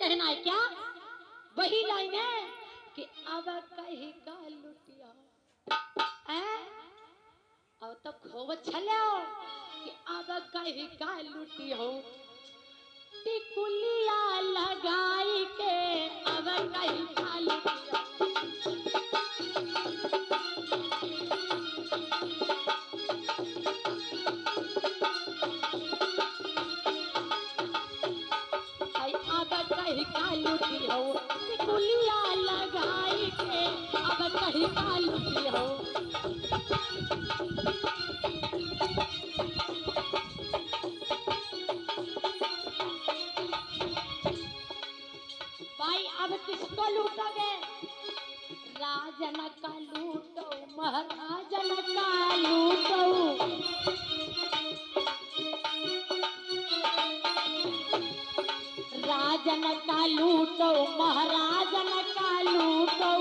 कहना है क्या? वही लाइन है कि अब कहीं का लुटिया है और तो खूब छलो कि अब कहीं का लुटी हो टिकुलिया लगाई के अब कहीं का लुटिया। अब कहीं का लुटी हो टिकुलिया लगाई के अब कहीं का लुटी हो। भाई अब किसको लूटोगे? राजन का लूटो महाराजन का लूटो। राजन का लूटो महाराजन का लूटो।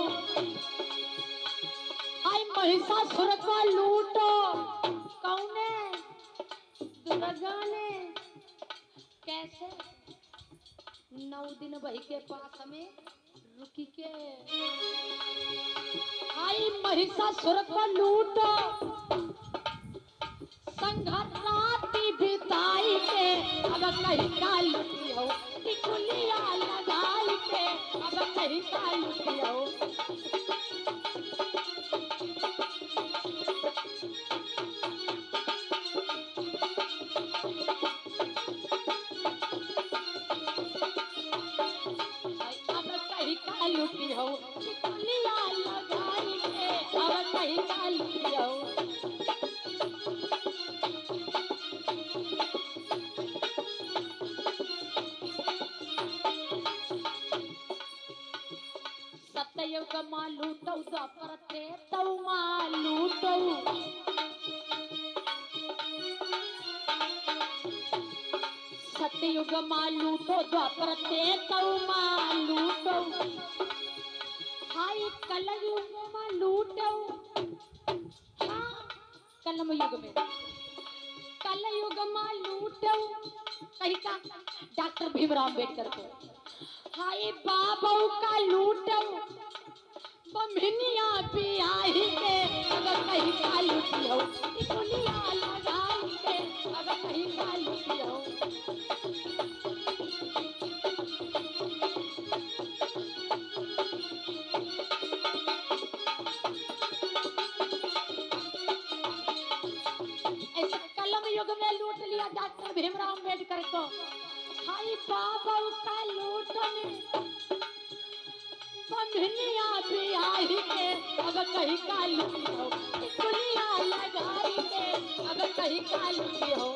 हाय महिषासुर को लूटो। कौने? दुर्गा ने। कैसे? 9 दिन वही के पास हमें रुकी के आई महिषासुर को लूटो। संघराती बिताई के अब कहीं का लुटी हो टिकुलिया लगाई के अब कहीं का लुटी हो। लुटी हो टिकुलिया लगाई के अब कहीं का लुटी हो। सतयुग माँ लूटो द्वापर त्रेता माँ लूटो। सतयुग माँ लूटो द्वापर त्रेता माँ लूटो। हाय कलयुग में लूटो। हाँ कलम युग में कलयुग में लूटो। कहीं का डॉक्टर भीमराव अम्बेडकर को। हाय बाबू का लूटो बमनिया पियाही के अगर कहीं का लूटी हो टिकुलिया लगाई के अगर कहीं का लूटी हो। युग में लूट लिया डॉक्टर भीमराव अम्बेडकर को। हाय बाबा का लूटने बंधनिया बियाही के अब कहीं का लूटी हो टिकुलिया लगाई के अब कहीं का लूटी हो।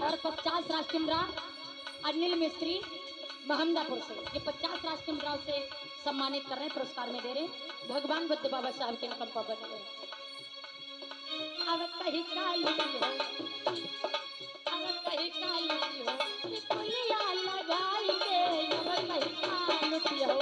और 50 राष्ट्रीय मुद्रा अनिल मिस्त्री महमदापुर से ये 50 राष्ट्रीय मुद्राओं से सम्मानित कर रहे हैं, पुरस्कार में दे रहे हैं। भगवान बुद्ध बाबा साहब के नाम पर बने हुए। अब कहीं का लुटी हो अब कहीं का लुटी हो टिकुलिया लगाई के अब कहीं का लुटी हो।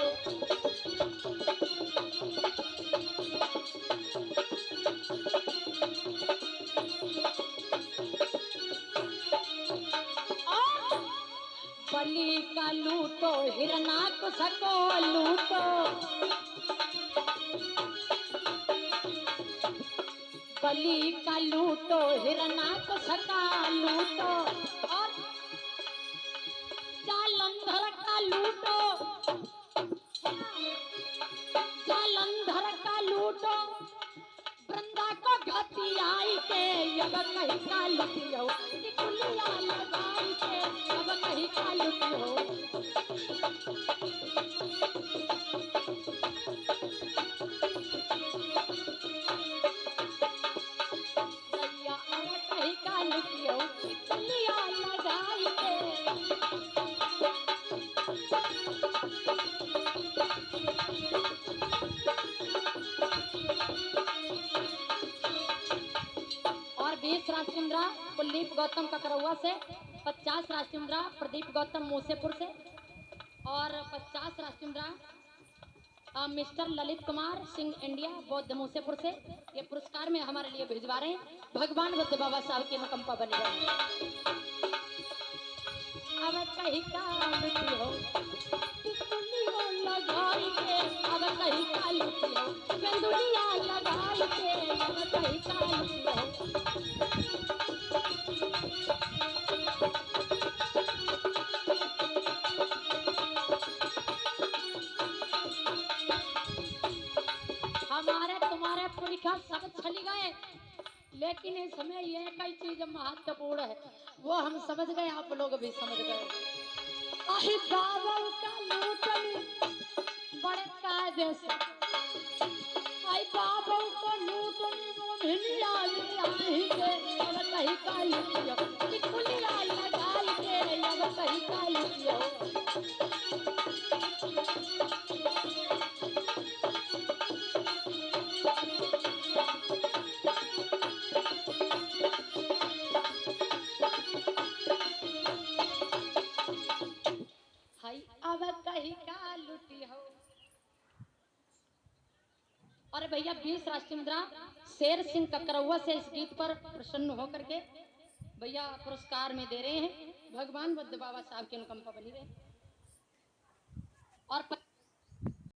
बलि का लूटो हिरनाकुश को लूटो। बलि का लूटो हिरनाकुश का लूटो। और जालंधर का लूटो जालंधर का लूटो। वृंदा को घटी आई के अब कहीं का लुटी हो टिकुलिया लगाई के अब कहीं का लुटी हो। अब कहीं का लुटी हो टिकुलिया लगाई के। और 20 राष्ट्रीय मुद्रा कुलदीप गौतम ककरौआ से। 50 राष्ट्रीय मुद्रा प्रदीप गौतम मूसेपुर से। और 50 राष्ट्रीय मुद्रा मिस्टर ललित कुमार सिंह इंडिया बौद्ध मूसेपुर से ये पुरस्कार में हमारे लिए भिजवा रहे हैं। भगवान बुद्ध बाबा साहब के अनुकंपा बने रहे। अब कहीं का लुटी हो दुनिया लगाई के, अब कहीं का लुटी हो दुनिया लगाई के, अब कहीं का लुटी हो। हमारे तुम्हारे परीक्षा सब चली गए, लेकिन इस समय ये कई चीज महत्वपूर्ण है वो हम समझ गए, आप लोग भी समझ गए। अहि बाबा का लूटनी बड़े कायदे से, आई बाबा को लूटनी वो भिलिया आई के, अब कहीं का लूटियो टिकुलिया लगाई के, अब कहीं का लूटियो। अब कहीं का लुटी हो। और भैया 20 राष्ट्रीय मुद्रा शेर सिंह ककरौआ से इस गीत पर प्रसन्न होकर के भैया पुरस्कार में दे रहे हैं। भगवान बुद्ध बाबा साहब की अनुकंपा बनी रहे। और